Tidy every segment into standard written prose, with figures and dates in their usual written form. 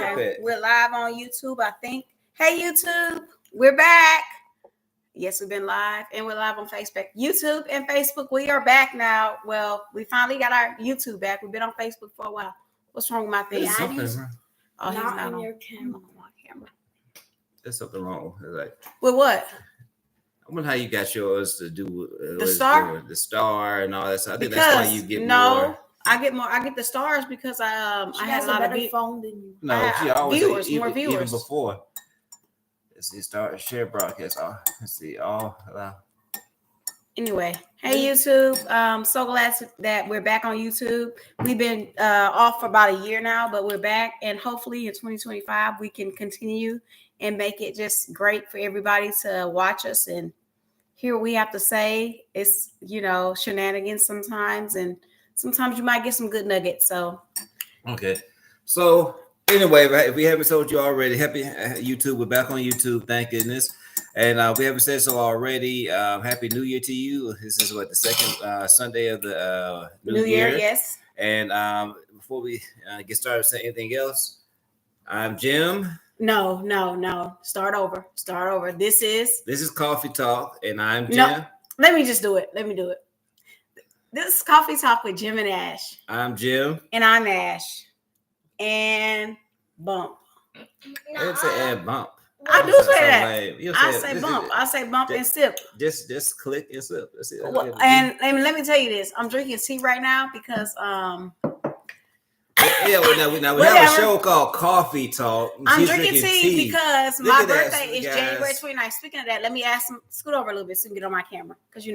Okay. We're live on YouTube, I think. Hey, YouTube, we're back. Yes, we've been live, and we're live on Facebook. YouTube and Facebook, we are back now. Well, we finally got our YouTube back. We've been on Facebook for a while. What's wrong with my thing? There's He's something, not on on your camera. there's something wrong. Like, With what? I wonder how you got yours to do The star? the star and all that stuff. I think Because that's why you get more. I get more. I get the stars because I had a lot of phone than you. No, she always viewers, even, more viewers. even before. Let's see, start share broadcast. Oh, let's see. Oh, Anyway, hey YouTube. So glad that we're back on YouTube. We've been off for about a year now, but we're back, and hopefully in 2025 we can continue and make it just great for everybody to watch us and hear what we have to say. It's shenanigans sometimes, and sometimes you might get some good nuggets. So okay. So anyway, if we haven't told you already, happy YouTube. We're back on YouTube. Thank goodness. And we haven't said so already. Happy New Year to you. This is what the second Sunday of the New Year. Yes. And before we get started saying anything else, I'm Jim. No. Start over. This is Coffee Talk, and I'm Jim. No, let me just do it. This is Coffee Talk with Jim and Ash. I'm Jim. And I'm Ash. And bump. It's and bump. I do say that. I say this bump. I say bump and sip. Just click and sip. That's it. Well, and let me tell you this. I'm drinking tea right now because we have a show called Coffee Talk. I'm drinking tea because my birthday is January 29th. Speaking of that, let me scoot over a little bit so you can get on my camera because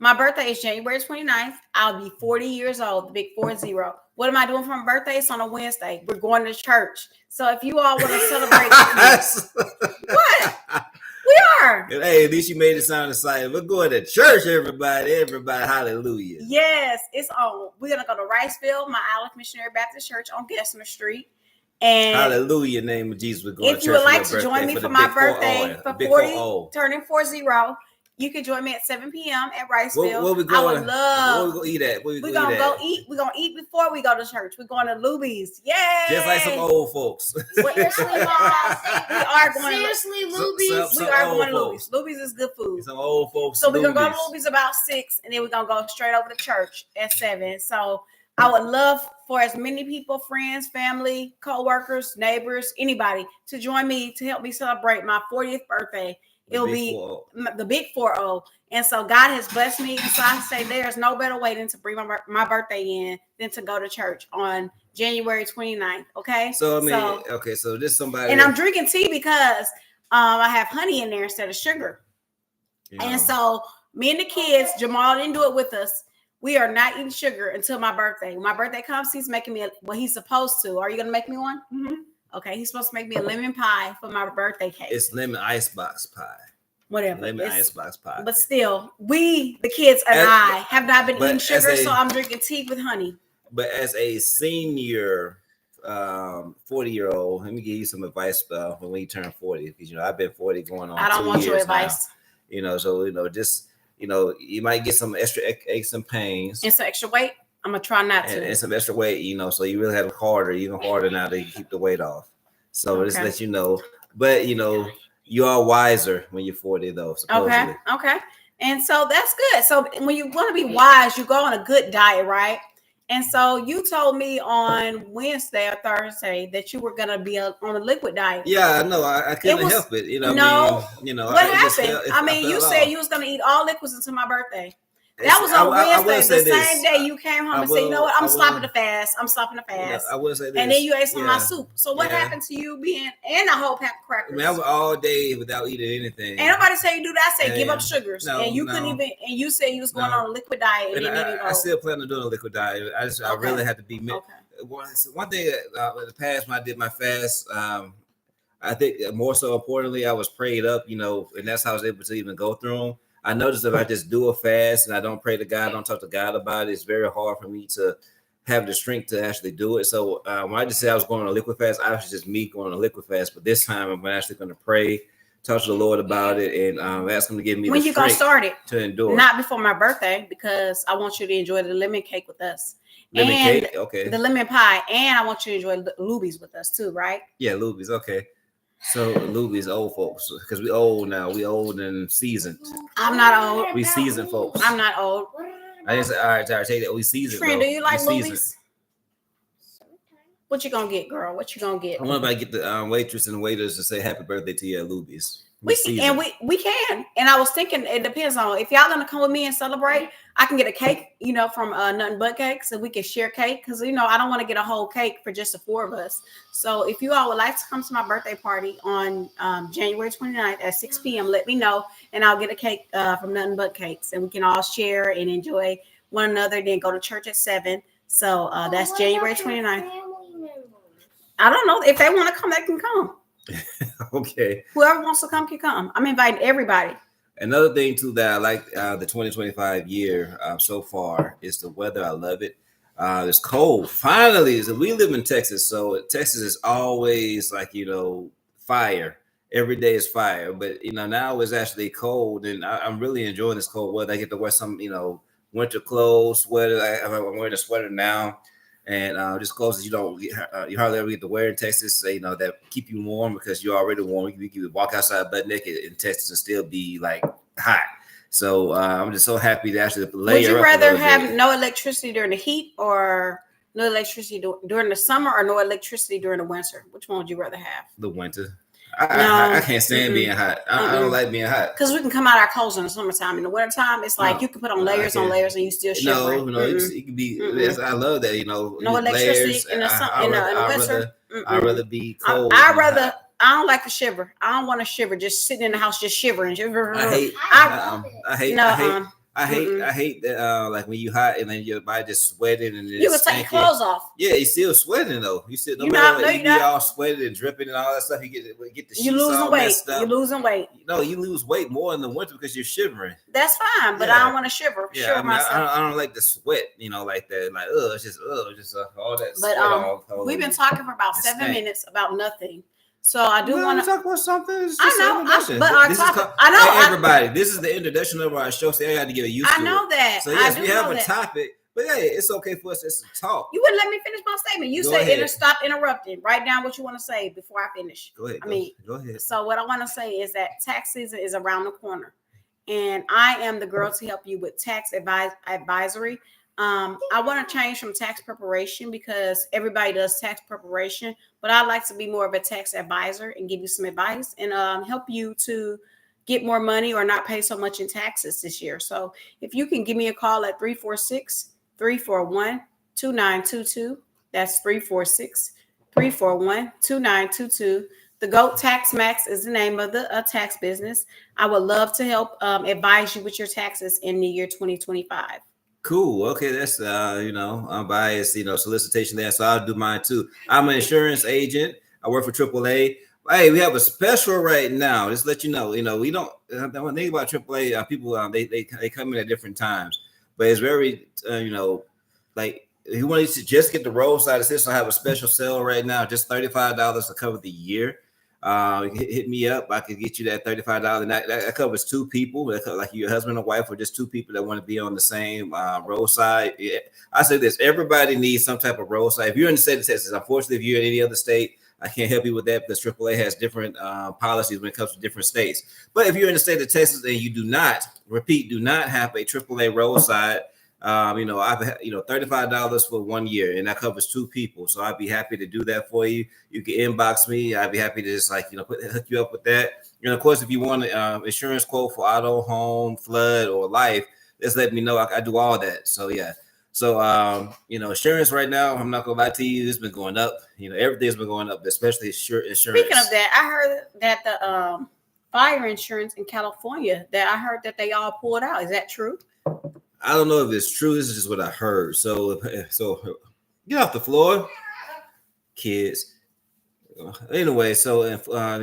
my birthday is January 29th. I'll be 40 years old, the big 40. What am I doing for my birthday? It's on a Wednesday. We're going to church. So if you all want to celebrate what? We are. Hey, at least you made it sound exciting. We're going to church, everybody. Everybody, hallelujah. Yes, it's on. We're going to go to Riceville, my Alice Missionary Baptist Church on Gessner Street. And hallelujah, name of Jesus. We're going if you would like to join me for my birthday, for 40, turning 40, you can join me at 7 p.m. at Riceville. Where we going? I would love. Where we going to eat at? We're going to go eat. We're going to eat before we go to church. We're going to Luby's. Yay! Just like some old folks. Seriously, we are going Seriously, Luby's. We are going to Luby's. Luby's is good food. Some old folks. So we're going to go to Luby's about 6, and then we're going to go straight over to church at 7. So I would love for as many people, friends, family, co-workers, neighbors, anybody to join me to help me celebrate my 40th birthday. It'll be the big 40. And so God has blessed me. And so I say there's no better way than to bring my birthday in than to go to church on January 29th. Okay. So so this somebody. And I'm drinking tea because I have honey in there instead of sugar. Yeah. And so me and the kids, Jamal didn't do it with us. We are not eating sugar until my birthday. When my birthday comes, he's making me what he's supposed to. Are you going to make me one? Mm-hmm. Okay, he's supposed to make me a lemon pie for my birthday cake. It's lemon icebox pie. Whatever. Lemon icebox pie. But still, the kids and I have not been eating sugar, so I'm drinking tea with honey. But as a senior 40-year-old, let me give you some advice when you turn 40. Because, I've been 40 going on 2 years. I don't want your advice. Just, you might get some extra aches and pains. And some extra weight. I'm gonna try not to. And some extra weight, so you really have it even harder now to keep the weight off. So just let you know. But you are wiser when you're 40, though. Supposedly. Okay. And so that's good. So when you want to be wise, you go on a good diet, right? And so you told me on Wednesday or Thursday that you were gonna be on a liquid diet. Yeah, no, I couldn't help it. What happened? You said you was gonna eat all liquids until my birthday. That was on Wednesday, the same day you came home and said, you know what, I'm stopping the fast. I will say this. And then you ate some of my soup. So what happened to you being and a whole pack of crackers? I was all day without eating anything. Ain't nobody say you do that. I say give up sugars. And you couldn't even, and you said you was going on a liquid diet. And I still plan on doing a liquid diet. I really had to be. One thing in the past when I did my fast, I think more so importantly, I was prayed up, and that's how I was able to even go through them. I noticed if I just do a fast and I don't pray to God, don't talk to God about it, it's very hard for me to have the strength to actually do it. So when I just said I was going on a liquid fast, I was just me going on a liquid fast. But this time I'm actually going to pray, talk to the Lord about it, and ask him to give me when you gonna start it to endure. Not before my birthday, because I want you to enjoy the lemon cake with us. Lemon and cake, okay. the lemon pie, and I want you to enjoy Luby's with us too, right? Yeah, Luby's, okay. So Luby's old folks, because we old now. We old and seasoned. I'm not old. We seasoned folks. I'm not old. I just all right, take that. We seasoned. Friend, though. do you like We seasoned. Luby's? What you gonna get, girl? What you gonna get? I wonder if I get the waitress and waiters to say happy birthday to you at Luby's. We can, and I was thinking it depends on if y'all gonna come with me and celebrate. I can get a cake, from Nothing But Cake, so we can share cake because I don't want to get a whole cake for just the 4 of us. So if you all would like to come to my birthday party on January 29th at 6 p.m., let me know, and I'll get a cake from Nothing But Cakes, and we can all share and enjoy one another. Then go to church at 7. So that's January 29th. I don't know if they want to come, they can come. Okay. Whoever wants to come can come. I'm inviting everybody. Another thing too that I like the 2025 year so far is the weather. I love it. It's cold. Finally, we live in Texas, so Texas is always like fire. Every day is fire, but now it's actually cold, and I'm really enjoying this cold weather. I get to wear some winter clothes, sweater. I'm wearing a sweater now. And just clothes that you hardly ever get to wear in Texas, that keep you warm because you're already warm. You can walk outside butt naked in Texas and still be like hot. So I'm just so happy to actually layer. Would you up rather a have bit. no electricity during the heat or no electricity during the summer or no electricity during the winter? Which one would you rather have? The winter. I can't stand being hot. I don't like being hot. Because we can come out our clothes in the summertime. In the wintertime, it's like you can put on layers on layers and you still shivering. No, it can be. I love that. No electricity layers. in the winter. I'd rather be cold. I don't like to shiver. I don't want to shiver. Just sitting in the house, just shivering. I hate that like when you hot and then your body just sweating and you can take your clothes off. Yeah, you're still sweating though. You still you all sweated and dripping and all that stuff. You get the sheets all messed up. You're losing weight. No, you lose weight more in the winter because you're shivering. That's fine, but I don't want to shiver. Yeah, I don't like the sweat. Like that. Like it's just all that. But we've been talking for about 7 minutes about nothing. So I do want to talk about something. Everybody, this is the introduction of our show, so I got to get used to it. I know that. So yes, we have a topic, but hey, it's okay for us just to talk. You wouldn't let me finish my statement. You said stop interrupting. Write down what you want to say before I finish. Go ahead. Go ahead. So what I want to say is that tax season is around the corner, and I am the girl to help you with tax advisory. I want to change from tax preparation because everybody does tax preparation, but I'd like to be more of a tax advisor and give you some advice and help you to get more money or not pay so much in taxes this year. So if you can give me a call at 346-341-2922, that's 346-341-2922. The GOAT Tax Max is the name of the tax business. I would love to help advise you with your taxes in the year 2025. Cool. Okay, that's unbiased, solicitation there. So I'll do mine too. I'm an insurance agent. I work for AAA. Hey, we have a special right now. Just let you know. We don't. One thing about AAA, people they come in at different times, but it's very like if you want to just get the roadside assistance, I have a special sale right now, just $35 to cover the year. Hit me up. I could get you that $35. And that covers 2 people, like your husband and wife, or just 2 people that want to be on the same roadside. Yeah. I say this: everybody needs some type of roadside. If you're in the state of Texas, unfortunately, if you're in any other state, I can't help you with that because AAA has different policies when it comes to different states. But if you're in the state of Texas and you do not have a AAA roadside, I've $35 for 1 year, and that covers 2 people. So I'd be happy to do that for you. You can inbox me. I'd be happy to just hook you up with that. And of course, if you want an insurance quote for auto, home, flood, or life, just let me know. I do all that. So yeah. So insurance right now, I'm not gonna lie to you, it's been going up. Everything's been going up, especially insurance. Speaking of that, I heard that the fire insurance in California, that I heard that they all pulled out. Is that true? I don't know if it's true. This is just what I heard. So get off the floor, kids. Anyway, so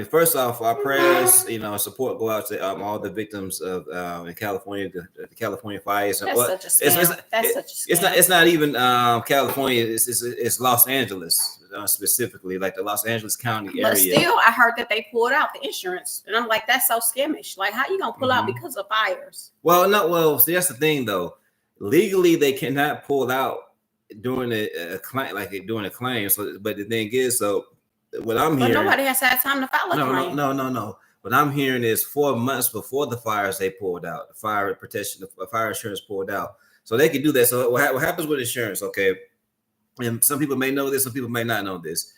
first off, our prayers, support go out to all the victims of in California, the California fires. That's such a scam. It's not even California. It's Los Angeles specifically, like the Los Angeles County area. But still, I heard that they pulled out the insurance, and I'm like, that's so skimmish. Like, how you gonna pull out because of fires? See, that's the thing, though. Legally, they cannot pull out during a claim, like doing a claim. So, but the thing is, so what I'm hearing, but nobody has had time to file a claim. No. What I'm hearing is 4 months before the fires they pulled out, the fire protection, the fire insurance pulled out, so they can do that. So what happens with insurance? Okay, and some people may know this, some people may not know this.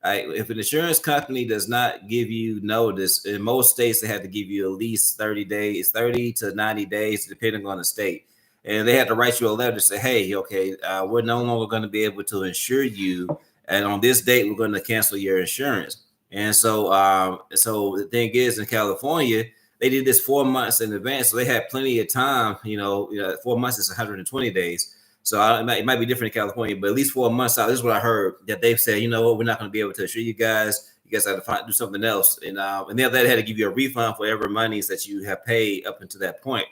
If an insurance company does not give you notice, in most states they have to give you at least 30 days, 30 to 90 days, depending on the state. And they have to write you a letter to say, hey, okay, we're no longer going to be able to insure you. And on this date, we're going to cancel your insurance. And so so the thing is, in California, they did this 4 months in advance. So they had plenty of time, 4 months is 120 days. So it might be different in California, but at least 4 months out. This is what I heard, that they've said, you know what, we're not going to be able to insure you guys. You guys have to do something else. And then they had to give you a refund for whatever monies that you have paid up until that point.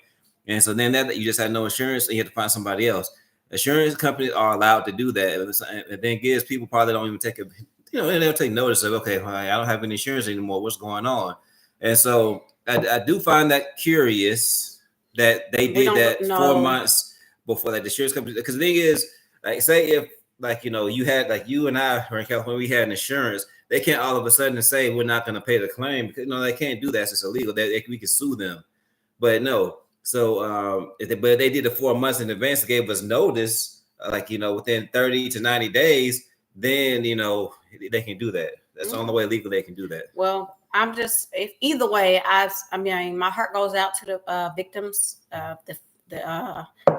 And so then that you just had no insurance and you had to find somebody else. Insurance companies are allowed to do that. And the thing is, people probably don't even take it, they don't take notice of, okay, well, I don't have any insurance anymore. What's going on? And so I do find that curious that they did that 4 months before that, the insurance company. Because the thing is, like, say if you had, like, you and I were in California, we had an insurance, they can't all of a sudden say we're not going to pay the claim, because they can't do that. It's illegal. We can sue them. But no. So, but they did it 4 months in advance. They gave us notice, within 30 to 90 days. Then they can do that. That's the only way legal they can do that. Well, either way, I mean, my heart goes out to the victims of the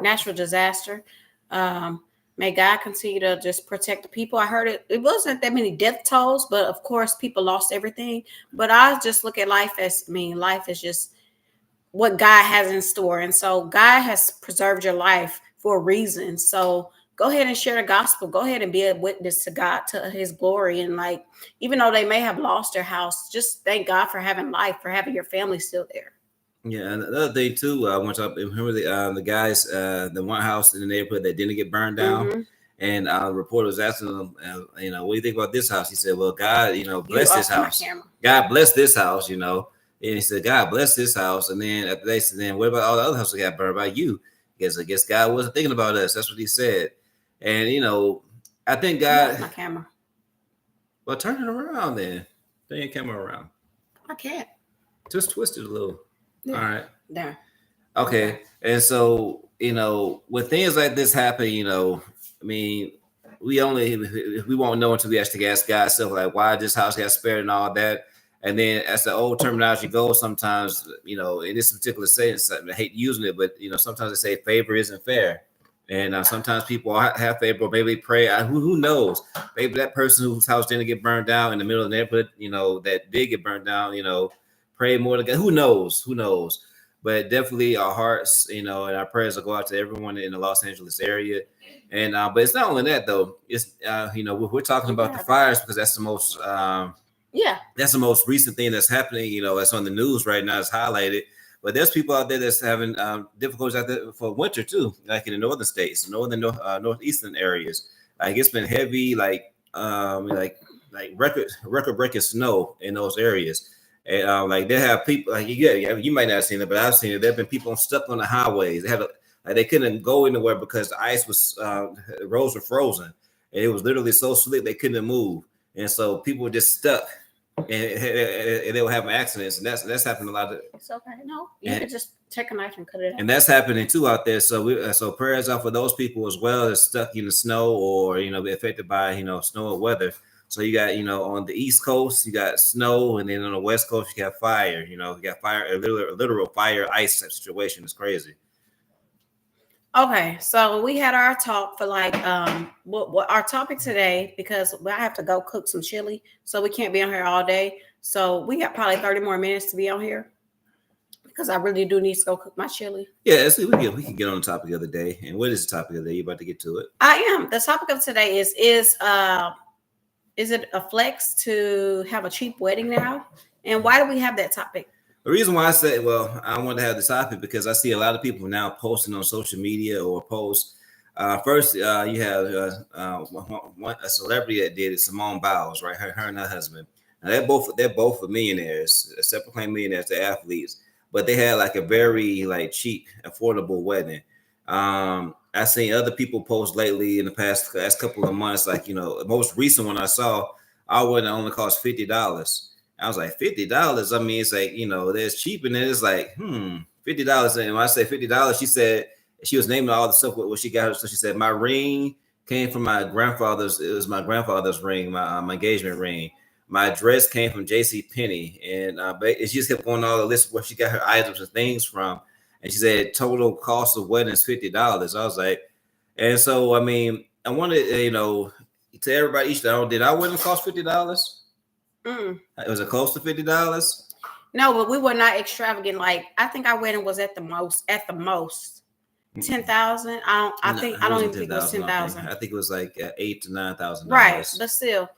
natural disaster. May God continue to just protect the people. I heard it wasn't that many death tolls, but of course, people lost everything. But I just look at life life is just what God has in store. And so God has preserved your life for a reason. So go ahead and share the gospel. Go ahead and be a witness to God, to his glory. And even though they may have lost their house, just thank God for having life, for having your family still there. Yeah, and another thing too, once I remember the guys, the one house in the neighborhood that didn't get burned down. Mm-hmm. And the reporter was asking them, what do you think about this house? He said, well, God, bless this house. God bless this house, And he said, God bless this house. And then they said, then what about all the other houses that got burned by you? Because I guess God wasn't thinking about us. That's what he said. And, I think God. My camera. Well, turn it around then. Turn your camera around. I can't. Just twist it a little. Yeah. All right. There. Okay. And so, when things like this happen, I mean, we won't know until we actually ask God stuff like, why this house got spared and all that. And then as the old terminology goes, sometimes, in this particular sense, I hate using it, but, sometimes they say favor isn't fair. And sometimes people have favor, maybe pray. Who knows? Maybe that person whose house didn't get burned down in the middle of the neighborhood, that did get burned down, pray more to God. Who knows? But definitely our hearts, and our prayers will go out to everyone in the Los Angeles area. And but it's not only that, though. It's, we're talking about the fires because that's the most that's the most recent thing that's happening, that's on the news right now. It's highlighted. But there's people out there that's having difficulties out there for winter too, like in the northern states, northeastern areas. Like it's been heavy, like record-breaking snow in those areas. And they have people like you might not have seen it, but I've seen it. There've been people stuck on the highways. They couldn't go anywhere because the ice was the roads were frozen, and it was literally so slick they couldn't move. And so people were just stuck. And they were having accidents, and that's happened a lot. It's okay. No, you can just take a knife and cut it out. And that's happening too out there. So prayers out for those people as well that's stuck in the snow or be affected by snow or weather. So you got on the East Coast you got snow, and then on the West Coast you got fire. You got fire, a literal fire ice type situation. It's crazy. Okay, so we had our talk for what our topic today, because I have to go cook some chili, so we can't be on here all day. So we got probably 30 more minutes to be on here because I really do need to go cook my chili. Yeah, we can get on the topic of the day. And what is the topic of the day? You about to get to it? I am. The topic of today is it a flex to have a cheap wedding now? And why do we have that topic? The reason why I said, I want to have this topic because I see a lot of people now posting on social media or post. First, you have a celebrity that did it, Simone Biles, right? Her and her husband. Now they're both millionaires, self-proclaimed millionaires, they're athletes, but they had a very cheap, affordable wedding. I've seen other people post lately in the past couple of months, like, the most recent one I saw, our wedding only cost $50. I was like, $50? I mean, it's like, there's cheap, and then it's like, $50. And when I say $50, she said she was naming all the stuff what she got her. So she said, my ring came from my grandfather's. It was my grandfather's ring, my engagement ring. My dress came from J.C. Penney, and she just kept going on the list where she got her items and things from. And she said total cost of wedding is $50. I was like, and so I mean, I wanted to everybody each their own. Did our wedding cost $50? Was it close to $50? No, but we were not extravagant. Like, I think our wedding was at the most 10,000. I don't even think it was 10,000. I think it was like $8,000 to $9,000. Right, but still,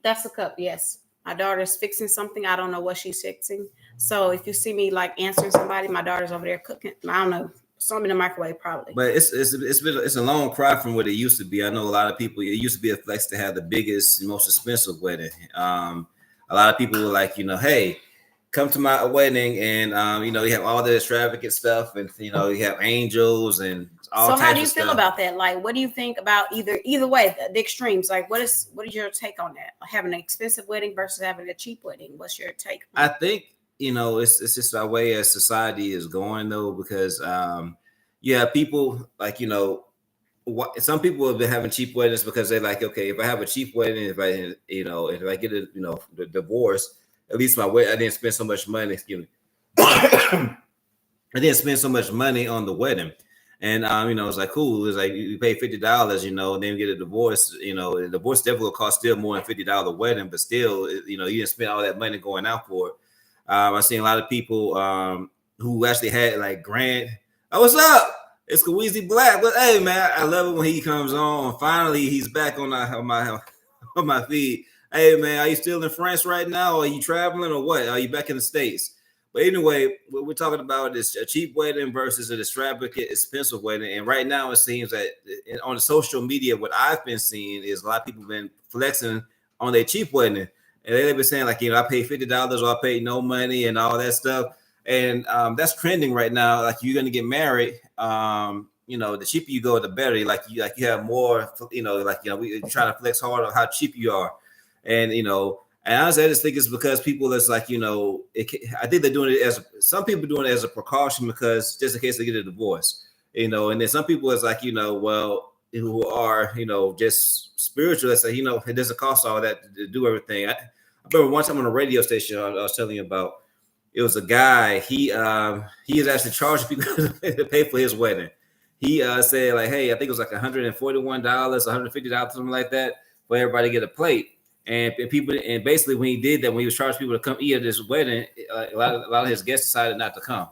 that's a cup. Yes, my daughter's fixing something. I don't know what she's fixing. So if you see me like answering somebody, my daughter's over there cooking. I don't know, something in the microwave probably. But it's a long cry from what it used to be. I know a lot of people. It used to be a flex to have the biggest, most expensive wedding. A lot of people were like, hey, come to my wedding, and you have all the extravagant stuff, and you have angels and all. So how do you feel about that? Like, what do you think about either way, the extremes? Like, what is your take on that? Like, having an expensive wedding versus having a cheap wedding. What's your take? I think it's just our way as society is going though, because people like some people have been having cheap weddings because they're like, okay, if I have a cheap wedding, if I get the divorce, at least my wedding, I didn't spend so much money. Excuse me. I didn't spend so much money on the wedding, and it's like cool. It's like you pay $50, and then you get a divorce. The divorce definitely will cost still more than $50 wedding, but still, you didn't spend all that money going out for it. I've seen a lot of people who actually had like grand. Oh, what's up? It's Kawhizi Black. But hey, man, I love it when he comes on. Finally, he's back on my feed. Hey, man, are you still in France right now? Or are you traveling or what? Are you back in the States? But anyway, what we're talking about is a cheap wedding versus an extravagant, expensive wedding. And right now, it seems that on the social media, what I've been seeing is a lot of people been flexing on their cheap wedding. And they've been saying like, I paid $50 or I paid no money and all that stuff. And that's trending right now. Like you're going to get married. The cheaper you go, the better. Like you have more, we're trying to flex hard on how cheap you are. And, and honestly, I just think it's because people that's like, I think they're doing it some people doing it as a precaution because just in case they get a divorce, and then some people is like, who are, just spiritual. That's like, it doesn't cost all that to do everything. I remember one time on a radio station I was telling you about, it was a guy, he is actually charging people to pay for his wedding. He said like, hey, I think it was like $141, $150, something like that, for everybody to get a plate. And people, and basically when he did that, when he was charging people to come eat at this wedding, a lot of his guests decided not to come.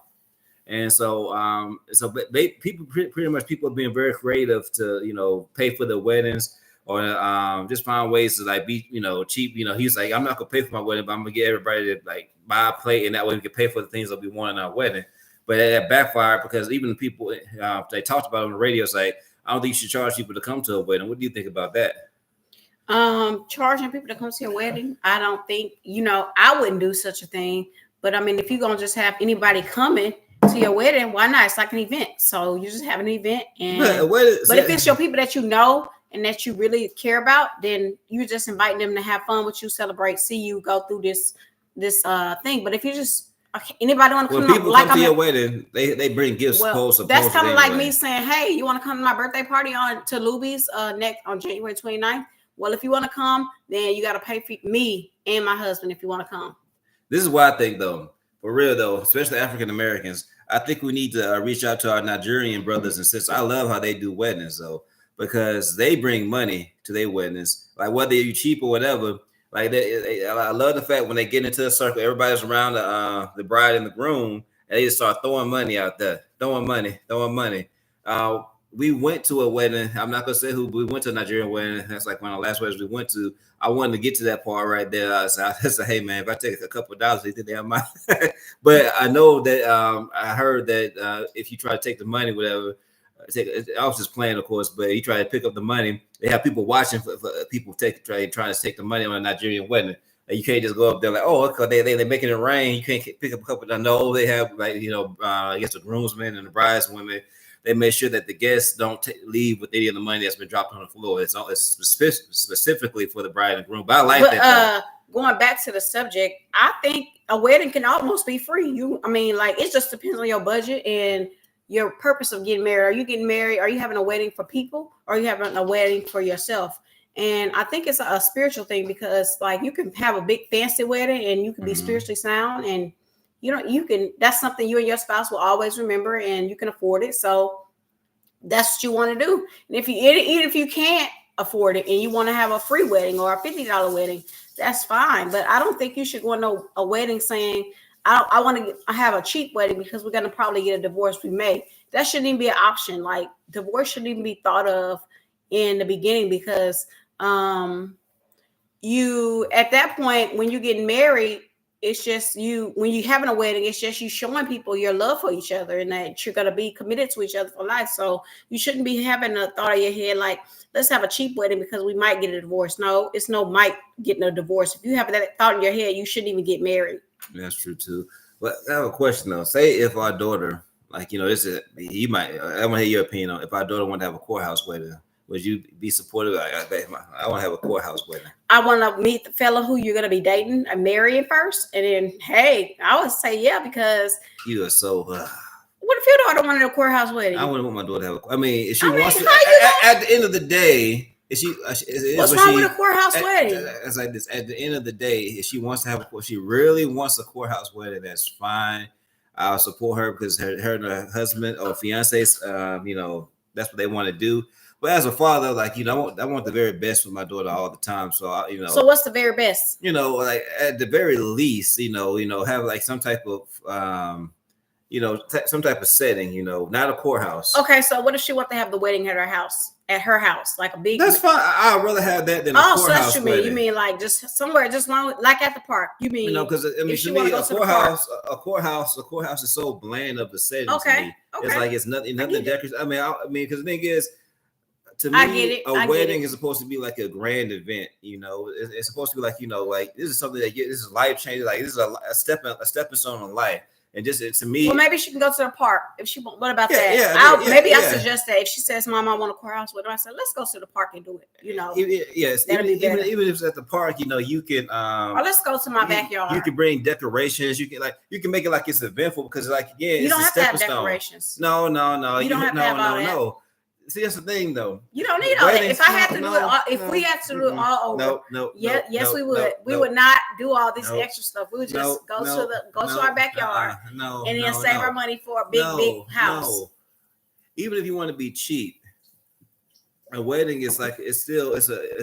And so, pretty much people are being very creative to, pay for their weddings or just find ways to like be, cheap. He's like, I'm not gonna pay for my wedding, but I'm gonna get everybody to like buy a plate, and that way we can pay for the things that we want in our wedding. But that backfired because even the people they talked about on the radio, it's like, I don't think you should charge people to come to a wedding. What do you think about that? Charging people to come to your wedding, I don't think, I wouldn't do such a thing. But I mean, if you're gonna just have anybody coming to your wedding, why not? It's like an event. So you just have an event, and but if it's your people that you know and that you really care about, then you're just inviting them to have fun with you, celebrate, see you go through this thing. But if you just anybody want to come, people come to your wedding, they bring gifts. That's kind of like me saying, hey, you want to come to my birthday party to Luby's next on January 29th? Well, if you want to come, then you got to pay for me and my husband if you want to come. This is what I think, though. For real, though, especially African Americans, I think we need to reach out to our Nigerian brothers and sisters. I love how they do weddings, though, because they bring money to their weddings. Like whether you cheap or whatever, like I love the fact when they get into a circle, everybody's around the bride and the groom, and they just start throwing money out there, throwing money. We went to a wedding. I'm not gonna say who, but we went to a Nigerian wedding. That's like one of the last weddings we went to. I wanted to get to that part right there. I said, hey man, if I take a couple of dollars, they think they have my. But I know that I heard that if you try to take the money, whatever, I was just playing, of course. But you try to pick up the money, they have people watching for people trying to take the money on a Nigerian wedding. You can't just go up there like, oh, okay, they're making it rain. You can't pick up a couple. I know they have like I guess the groomsmen and the brideswomen. they make sure that the guests don't leave with any of the money that's been dropped on the floor. It's specifically for the bride and groom. But I like that. Going back to the subject, I think a wedding can almost be free. It just depends on your budget and your purpose of getting married. Are you getting married? Are you having a wedding for people? Or are you having a wedding for yourself? And I think it's a spiritual thing because like you can have a big fancy wedding and you can be spiritually sound and that's something you and your spouse will always remember and you can afford it. So that's what you want to do. And even if you can't afford it and you want to have a free wedding or a $50 wedding, that's fine. But I don't think you should go on a wedding saying, I want to have a cheap wedding because we're going to probably get a divorce we may. That shouldn't even be an option. Like divorce shouldn't even be thought of in the beginning because you at that point when you're getting married, it's just you when you're having a wedding, it's just you showing people your love for each other and that you're going to be committed to each other for life. So you shouldn't be having a thought in your head like, let's have a cheap wedding because we might get a divorce. No, it's no might getting a divorce. If you have that thought in your head, you shouldn't even get married. That's true too. But I have a question though. Say if our daughter, like I want to hear your opinion on if our daughter wanted to have a courthouse wedding. Would you be supportive? I want to have a courthouse wedding. I want to meet the fella who you're going to be dating and marrying first. And then, hey, I would say, yeah, because. You are so. What if your daughter wanted a courthouse wedding? I wouldn't want my daughter to have if she wants to. At the end of the day, what's wrong with a courthouse wedding? It's like this. At the end of the day, if she wants to have she really wants a courthouse wedding, that's fine. I'll support her because her and her husband or fiance's, that's what they want to do. But as a father, I want the very best for my daughter all the time. So So what's the very best? Like at the very least, have like some type of, some type of setting. Not a courthouse. Okay, so what if she wants to have the wedding at her house, like a big? That's fine. I'd rather have that than a courthouse. So that's what you mean. You mean like just somewhere, just like at the park? You mean? Because to me, a courthouse is so bland of the setting. Okay. To me. It's like it's nothing decorative. Because the thing is. To me, a wedding is supposed to be like a grand event. It's supposed to be like this is something this is life changing. Like this is a stepping stone in life. And just to me, well, maybe she can go to the park if she want. What about that? I suggest that if she says, "Mom, I want a courthouse wedding," I said, "Let's go to the park and do it." Yes, even if it's at the park, you can. Or let's go to my backyard. You can bring decorations. You can make it like it's eventful because you don't have to have decorations. No. You don't have to have all that. No. See, that's the thing, though. You don't need all that. If I had to do it, if we had to do it all over, yes, we would. We would not do all this extra stuff. We would just go to our backyard and then save our money for a big house. No. Even if you want to be cheap, a wedding is like it's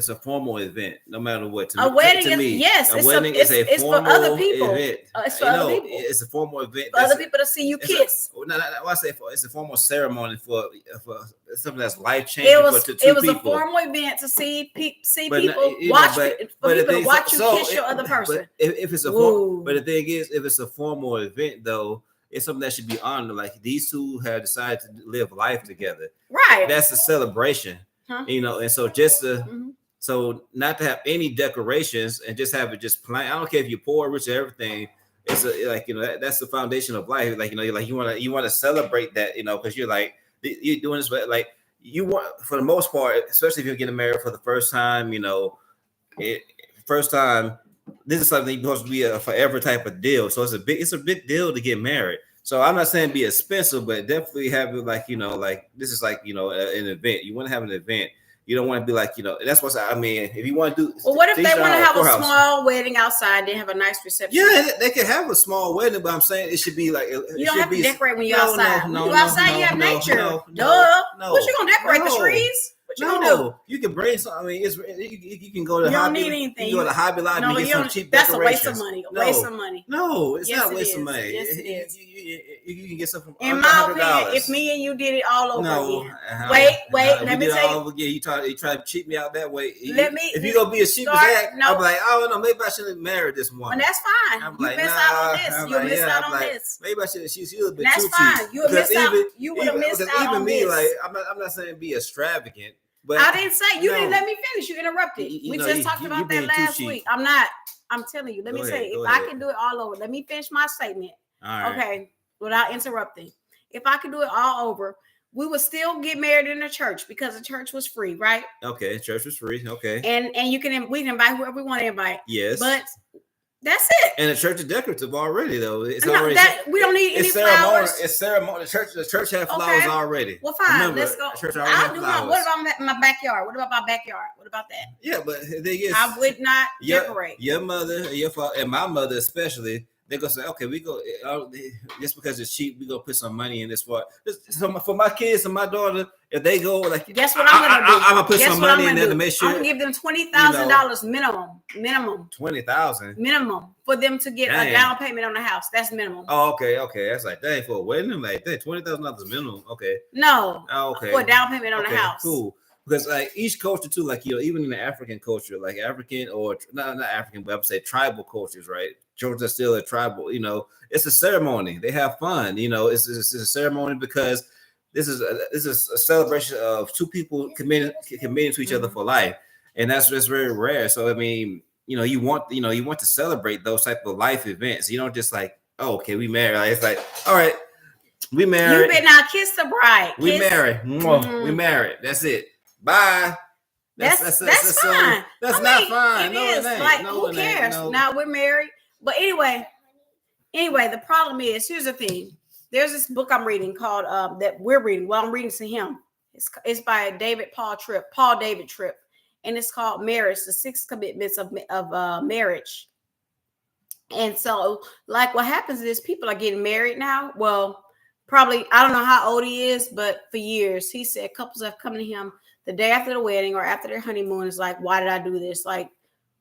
a formal event, no matter what. A wedding is for other people. It's for other people. It's a formal event for other people to see you kiss. I say it's a formal ceremony for something that's life changing. It was a formal event to see people watch you kiss your other person. But if it's but the thing is, if it's a formal event though. It's something that should be honored. Like these two have decided to live life together. Right. That's a celebration. And so so not to have any decorations and just have it just plain. I don't care if you're poor, rich, or everything. It's that's the foundation of life. You want to celebrate that, because you're doing this, like you want for the most part, especially if you're getting married for the first time, this is something supposed to be a forever type of deal. So it's a big deal to get married. So I'm not saying be expensive, but definitely have it this is an event. You want to have an event. You don't want to be that's what if you want to do. Well, what if they want to have a small wedding outside? They have a nice reception. Yeah, they can have a small wedding, but I'm saying it should be like. You don't have to decorate when you're outside. When you're outside, you have nature. What you gonna decorate the trees? What you gonna do? You can bring some. You can go to. You don't need anything. You go to Hobby Lobby and get some cheap decorations. That's a waste of money. No, it's not a waste of money. Yes, it is. You can get something from in my opinion, if me and you did it all over again. Wait, let me tell you. You try to cheat me out that way. If you're gonna be a sheepish act, I'm like, oh no, maybe I shouldn't marry this woman. And that's fine. You missed out on this. You missed out on this. Maybe I should. She's a little bit too cheap. That's fine. You missed out. You would have missed out on this. Even me, I'm not saying be extravagant. But I didn't say you didn't let me finish. You interrupted. We just talked about that last week. I'm telling you. Let me say, if I can do it all over, let me finish my statement. All right. Okay, without interrupting. If I can do it all over, we would still get married in the church because the church was free, right? Okay, church was free. Okay. And we can invite whoever we want to invite. Yes. But that's it. And the church is decorative already, though. It's No, already we don't need any ceremonial. flowers. It's ceremonial. The church had flowers already. Well, fine. Remember, let's go. Church already had flowers. What about my backyard? What about my backyard? What about that? Yeah, but the thing is, I would not decorate. Your mother, your father, and my mother especially. They're gonna say, okay, we go just because it's cheap, we gonna put some money in this for. So for my kids and my daughter, if they go, like, guess what I'm gonna do? I'm gonna put some money in there to make sure. I'm gonna give them $20,000 minimum. 20,000 minimum for them to get a down payment on the house. That's minimum. Oh, okay. That's like dang for a wedding, like that $20,000 minimum. Okay. No. Oh, okay. For a down payment on the house. Cool. Because like each culture too, like even in the African culture, like African or not African, but I would say tribal cultures, right? Children are still a tribal. It's a ceremony. They have fun. It's a ceremony because this is a celebration of two people committing to each other for life, and that's just very rare. So I mean, you want to celebrate those type of life events. You don't just like, oh, okay, we married. Like, it's like, all right, we married. You better not kiss the bride. We married. We married. That's it. Bye. That's fine. That's not fine. It is. Like, who cares? Now we're married. But anyway, the problem is, here's the thing. There's this book I'm reading called that we're reading. Well, I'm reading to him. It's by Paul David Tripp, and it's called Marriage: The 6 Commitments of Marriage. And so, like, what happens is people are getting married now. Well, probably I don't know how old he is, but for years he said couples have come to him the day after the wedding or after their honeymoon is like, why did I do this? Like,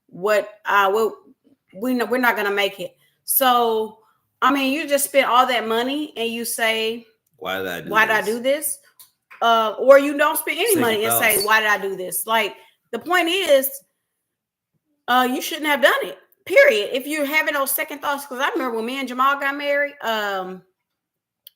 we're not gonna make it. So, I mean, you just spent all that money and you say, why did I do this? Or you don't spend any money and say, why did I do this? Like, the point is, you shouldn't have done it. Period. If you're having those second thoughts, because I remember when me and Jamal got married,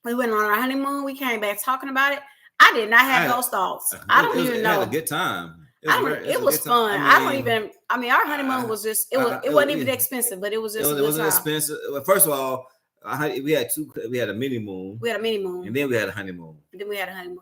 we went on our honeymoon. We came back talking about it. I did not have those thoughts. I don't even know. Had a good time. It was fun. I mean, our honeymoon was just, it wasn't even expensive, but it was just, it wasn't expensive. Well, first of all, we had a mini moon. And then we had a honeymoon.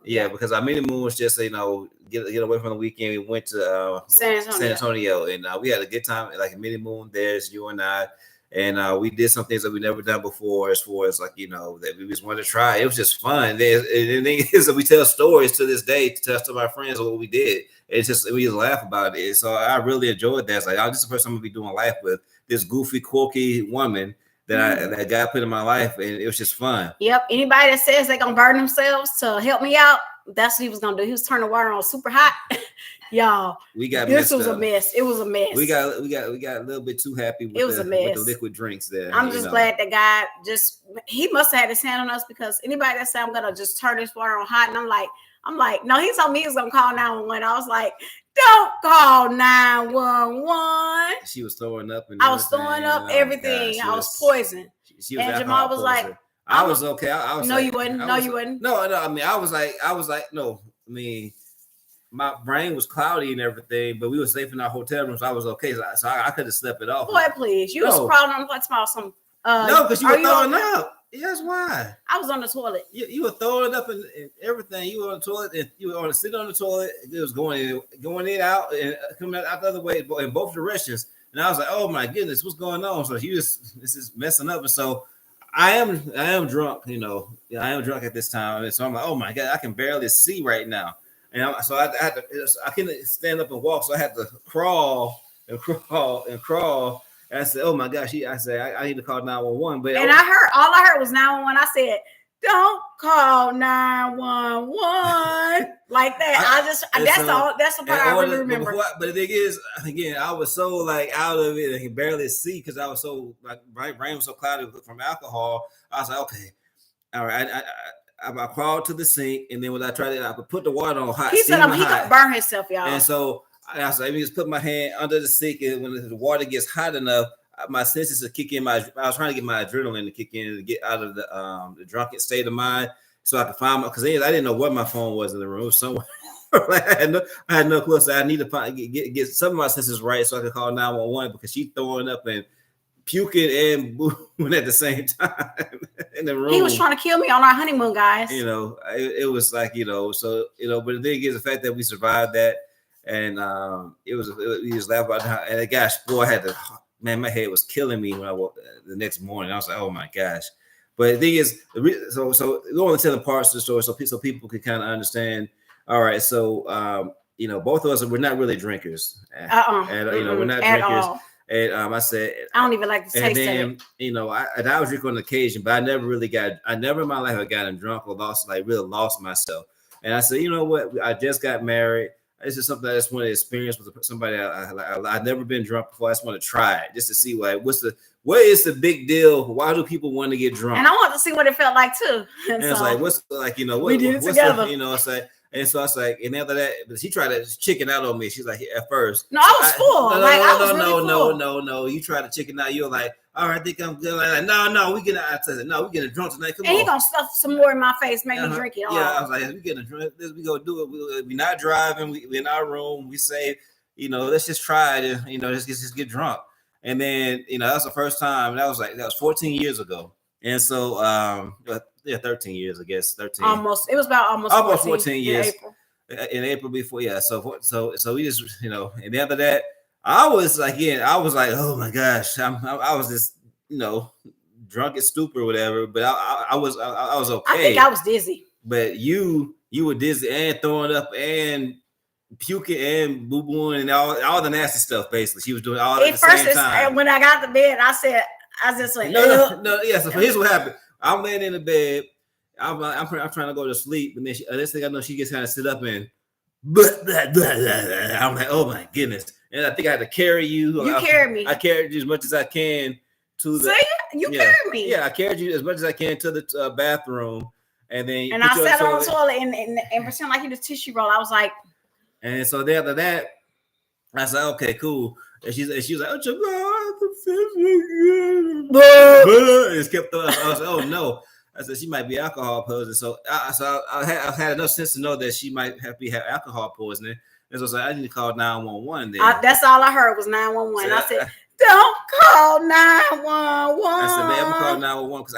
Yeah, because our mini moon was just, get away from the weekend. We went to San Antonio, and we had a good time, like a mini moon. There's you and I. And we did some things that we never done before, as far as like, that we just wanted to try. It was just fun. And the thing is that we tell stories to this day to tell some of our friends what we did. It's just, we just laugh about it. So I really enjoyed that. It's like, this is the person I'm gonna be doing life with, this goofy, quirky woman that God put in my life, and it was just fun. Yep. Anybody that says they're gonna burn themselves to help me out, that's what he was gonna do. He was turning the water on super hot. Y'all, this was a mess. It was a mess. We got a little bit too happy with with the liquid drinks there. I'm just glad the guy he must have had his hand on us, because anybody that said I'm gonna just turn this water on hot, and I'm like, no, he told me he was gonna call 911. I was like, don't call 911. She was throwing up, and I was throwing up everything. I was poisoned. She was, and Jamal was like, I was okay. I was no, you wouldn't. No, you wouldn't. No. I mean, I was like, no. I mean, my brain was cloudy and everything, but we were safe in our hotel room, so I was okay. So I could have slept it off. Boy, please, you was crawling on some. No, because you were throwing up. Yes, why? I was on the toilet. You were throwing up and everything. You were on the toilet, and you were sitting on the toilet. It was going in, out, and coming out the other way in both directions. And I was like, oh my goodness, what's going on? So this is messing up. And so I am drunk. I am drunk at this time, and so I'm like, oh my God, I can barely see right now. And I couldn't stand up and walk, so I had to crawl. And I said, oh my gosh, I need to call 911. But all I heard was 911. I said, don't call 911 like that. That's the part I really remember. But the thing is, again, I was so like out of it, I can barely see because I was so like my brain was so clouded from alcohol. I was like, okay, all right. I crawled to the sink, and then when I tried it, I could put the water on hot. He said he could burn himself, y'all. And so I was like, let me just put my hand under the sink, and when the water gets hot enough, my senses to kick in. I was trying to get my adrenaline to kick in to get out of the drunken state of mind, so I could find because I didn't know where my phone was in the room somewhere. I had no clue. So I need to get some of my senses right so I could call 911 because she's throwing up and puking and booing at the same time in the room. He was trying to kill me on our honeymoon, guys. You know, it was like, so, but the thing is the fact that we survived that, and we just laughed about how, and gosh, boy, man, my head was killing me when I woke the next morning. I was like, oh my gosh. But the thing is, so we only telling parts of the story so people can kind of understand. All right, so both of us, we're not really drinkers. And we're not drinkers. All. And I said, I don't even like to taste it. I was drinking on occasion, but I never in my life have gotten drunk or really lost myself. And I said, you know what? I just got married. This is something I just want to experience with somebody. I've never been drunk before. I just want to try it just to see what is the big deal? Why do people want to get drunk? And I want to see what it felt like too. And it's like, we did it together. It's like. And so I was like, and after that, but she tried to chicken out on me. She's like, at first. No, I was full. No. You tried to chicken out. You were like, all right, I think I'm good. Like, no, we getting drunk tonight. Come on. And he gonna stuff some more in my face, make me drink it all. Yeah, I was like, we getting drunk. We go do it. We're not driving. We in our room. We say, let's just try it. Let's just get drunk. And then, that was the first time. That was 14 years ago. And so, 13 years, I guess. 13. Almost. It was about almost 14 years. In April before, yeah. So we just, and after that, I was like, oh my gosh, I was just, drunk and stupid or whatever. But I was okay. I think I was dizzy. But you were dizzy and throwing up and puking and boo booing and all the nasty stuff. Basically, she was doing all at the same time. When I got to bed, I just like, no. Yeah. So here's what happened. I'm laying in the bed. I'm trying to go to sleep, and then this thing I know she gets kind of sit up and I'm like, oh my goodness. And I think I had to carry you. You carried me. I carried you as much as I can to the. You carried me. Yeah, I carried you as much as I can to the bathroom, and then I sat on the toilet and pretend like you was tissue roll. I was like, and so then after that, I said, okay, cool. And she was like, oh, it's kept up. I was like, oh no. I said she might be alcohol poisoning. So I've had enough sense to know that she might have alcohol poisoning. And so I was like, I need to call 911 then. That's all I heard was 911. I said, don't call 911. I said, man, I'm gonna call 911 because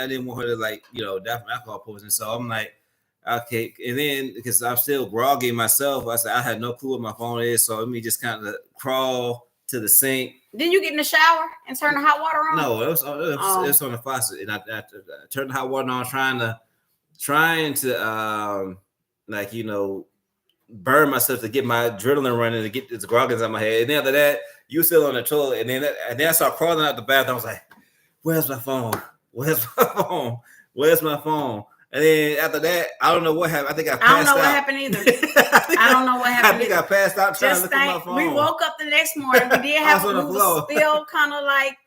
I didn't want her to die from alcohol poisoning. So I'm like, okay. And then because I'm still groggy myself, I said I had no clue what my phone is. So let me just kind of crawl to the sink. Didn't you get in the shower and turn the hot water on? No, it was on the faucet, and I turned the hot water on, trying to burn myself to get my adrenaline running to get this grogginess out of my head. And then after that, you still on the toilet, and then I started crawling out the bathroom. I was like, "Where's my phone? Where's my phone? Where's my phone?" And then after that, I don't know what happened. I think I passed out. I don't know what happened either. I don't know what happened. I think I passed out trying to look at my phone. We woke up the next morning. We did have still kind of like,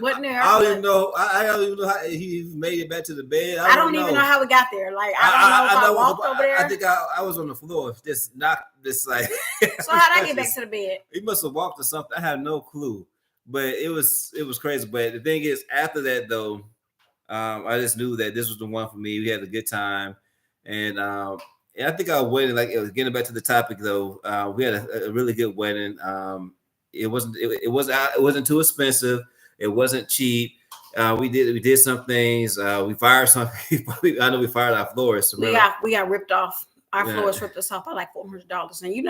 wasn't there. I don't even know. I don't even know how he made it back to the bed. I don't even know how we got there. Like, I don't know if I walked over there. I think I was on the floor, just not this like. So how did I get back to the bed? He must have walked or something. I have no clue, but it was crazy. But the thing is, after that though. I just knew that this was the one for me. We had a good time, and I think our wedding, getting back to the topic though, we had a really good wedding. It wasn't too expensive. It wasn't cheap. We did some things. We fired some people. I know we fired our florists. We got ripped off. Our florist ripped us off by like $400, and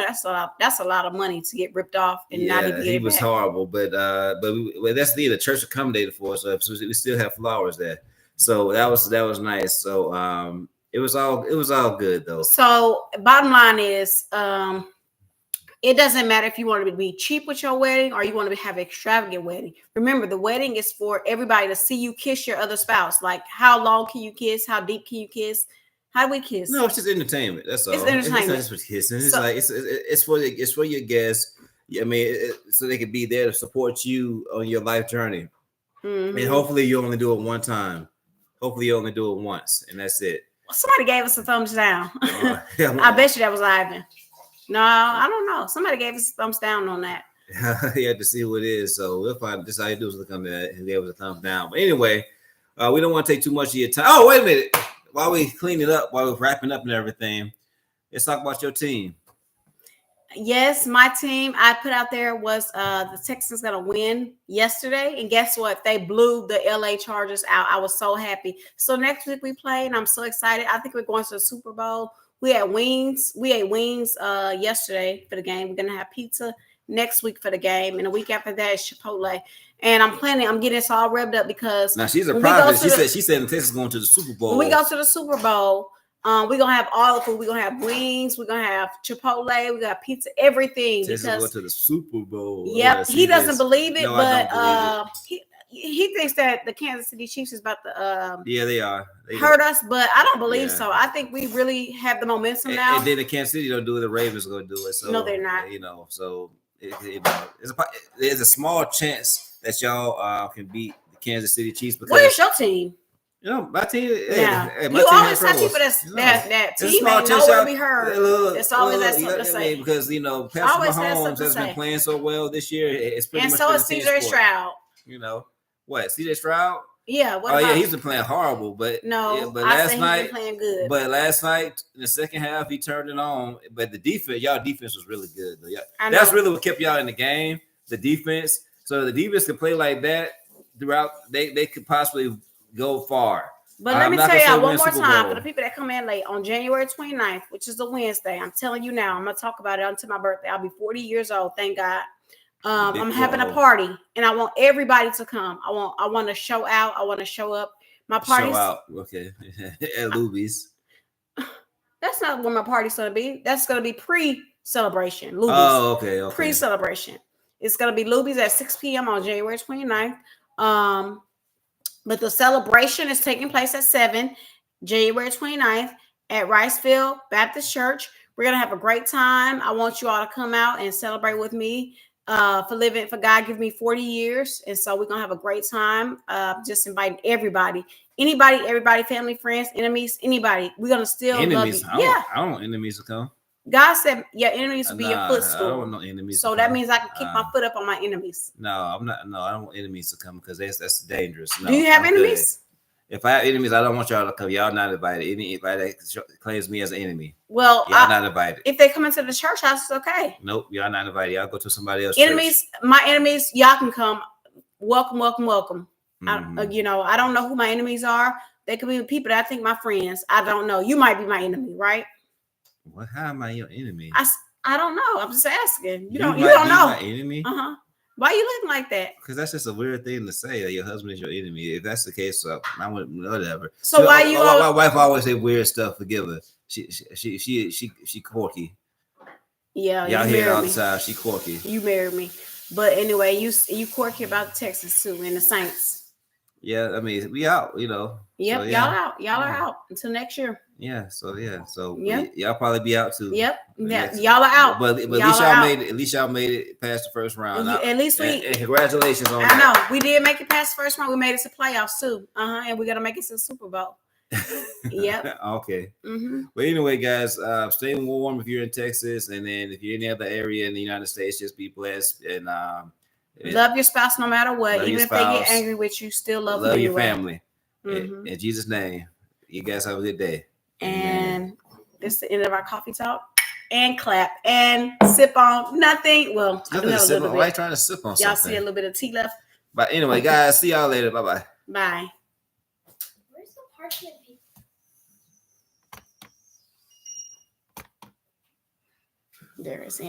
that's a lot of money to get ripped off and not even get it back. He was horrible, but that's the church accommodated for us, so we still have flowers there. So that was nice. So it was all good though. So bottom line is, it doesn't matter if you want to be cheap with your wedding or you want to have an extravagant wedding. Remember, the wedding is for everybody to see you kiss your other spouse. Like, how long can you kiss? How deep can you kiss? How do we kiss? No, it's just entertainment. That's all. It's entertainment. It's just kissing. It's for your guests. I mean, so they can be there to support you on your life journey. Mm-hmm. And hopefully, you only do it one time. Hopefully, you only do it once, and that's it. Somebody gave us a thumbs down. I bet you that was Ivan. No, I don't know. Somebody gave us a thumbs down on that. You had to see what it is. So we'll find this. All you do is look on that and gave us a thumbs down. But anyway, we don't want to take too much of your time. Oh, wait a minute. While we clean it up, while we're wrapping up and everything, let's talk about your team. Yes, my team I put out there was the Texans gonna win yesterday, and guess what? They blew the LA Chargers out. I was so happy. So next week we play, and I'm so excited. I think we're going to the Super Bowl. We had wings. We ate wings yesterday for the game. We're gonna have pizza next week for the game, and the week after that is Chipotle. And I'm getting this all revved up because now she's a when we go prophet. to She said the Texas going to the Super Bowl. when we go to the Super Bowl, we're gonna have all the food. We're gonna have wings, we're gonna have Chipotle, we got pizza, everything. Texas because going to the Super Bowl. yep, he doesn't believe it, No, but I don't believe he thinks that the Kansas City Chiefs is about to yeah, they are. hurt us, but I don't believe Yeah. so. I think we really have the momentum And, now. and then the Kansas City don't do it. The Ravens going to do it. So No, they're not. You know, so there's a small chance that y'all can beat the Kansas City Chiefs because What is your team? you know my team. Yeah, My you team always has have troubles. people that's You know. that There's a team small ain't chance nowhere to y'all- be heard. Look, It's always look, has something to I say. mean, because Patrick Always has something Mahomes to has been say. playing so well this year. It's pretty And much so been is a team CJ sport. Stroud. You know what? CJ Stroud. Yeah. What Oh yeah, about he's been playing horrible. But no? yeah, but I last say he's night, been playing good. but last night in the second half, he turned it on. But the defense, y'all defense was really good. Though. Yeah, I that's know. really what kept y'all in the game. The defense. So the defense can play like that throughout. They could possibly go far. But let me not tell gonna say y'all one win more Super time Bowl. for the people that come in late on January 29th, which is a Wednesday. I'm telling you now, I'm gonna talk about it until my birthday. I'll be 40 years old, thank God. Big I'm having a whoa. party, and I want everybody to come. I want to show out. I want to show up. My party's Show out, okay, at Luby's. that's not what my party's gonna be. That's gonna be pre-celebration. Luby's. Oh, okay. Pre-celebration. It's gonna be Luby's at 6 p.m. on January 29th. But the celebration is taking place at 7, January 29th at Ricefield Baptist Church. We're going to have a great time. I want you all to come out and celebrate with me for God give me 40 years. And so we're going to have a great time. Just inviting everybody, everybody, family, friends, enemies, anybody. We're going to still Enemies. love you. I don't want enemies to come. God said your enemies will be your I footstool. don't want no enemies. So to that come. means I can kick my foot up on my enemies. No, I'm not. No, I don't want enemies to come because that's dangerous. No, Do you have I'm enemies? Good. If I have enemies, I don't want y'all to come. Y'all not invited. Anybody that claims me as an enemy, Well, y'all not invited. if they come into the church house, it's okay. Nope, y'all not invited. Y'all go to somebody else. Enemies, my enemies, y'all can come. Welcome, welcome, welcome. Mm-hmm. I don't know who my enemies are. They could be people that I think my friends. I don't know. You might be my enemy, right? Well, how am I your enemy? I don't know. I'm just asking. You don't might know. be my enemy? Uh-huh. Why you looking like that? Because that's just a weird thing to say that your husband is your enemy. If that's the case, I would whatever. So why you? My wife always say weird stuff. Forgive her. She quirky. Yeah, y'all hear it all the time. She quirky. You married me, but anyway, you quirky about Texas too and the Saints. Yeah, I mean we out. You know. Yep, so, yeah. y'all out. Y'all are out until next year. Yeah. So Yep. y'all probably be out too. Yep. Yeah, y'all are out. But at y'all least are out. made it. At least y'all made it past the first round. At least we. And congratulations on I that. know we did make it past the first round. We made it to playoffs too. And we're gonna make it to the Super Bowl. Yep. Okay. Mm-hmm. But anyway, guys, stay warm if you're in Texas, and then if you're in any other area in the United States, just be blessed and love your spouse no matter what. Love Even your if they get spouse. angry with you, still love love them your anyway. family. Mm-hmm. In Jesus' name, you guys have a good day. And this is the end of our coffee talk. And clap and sip on nothing. Well, I do have a little bit. Why are you trying to sip on Y'all something? see a little bit of tea left. But anyway, guys, see y'all later. Bye-bye. Bye. Where's the parchment paper? There is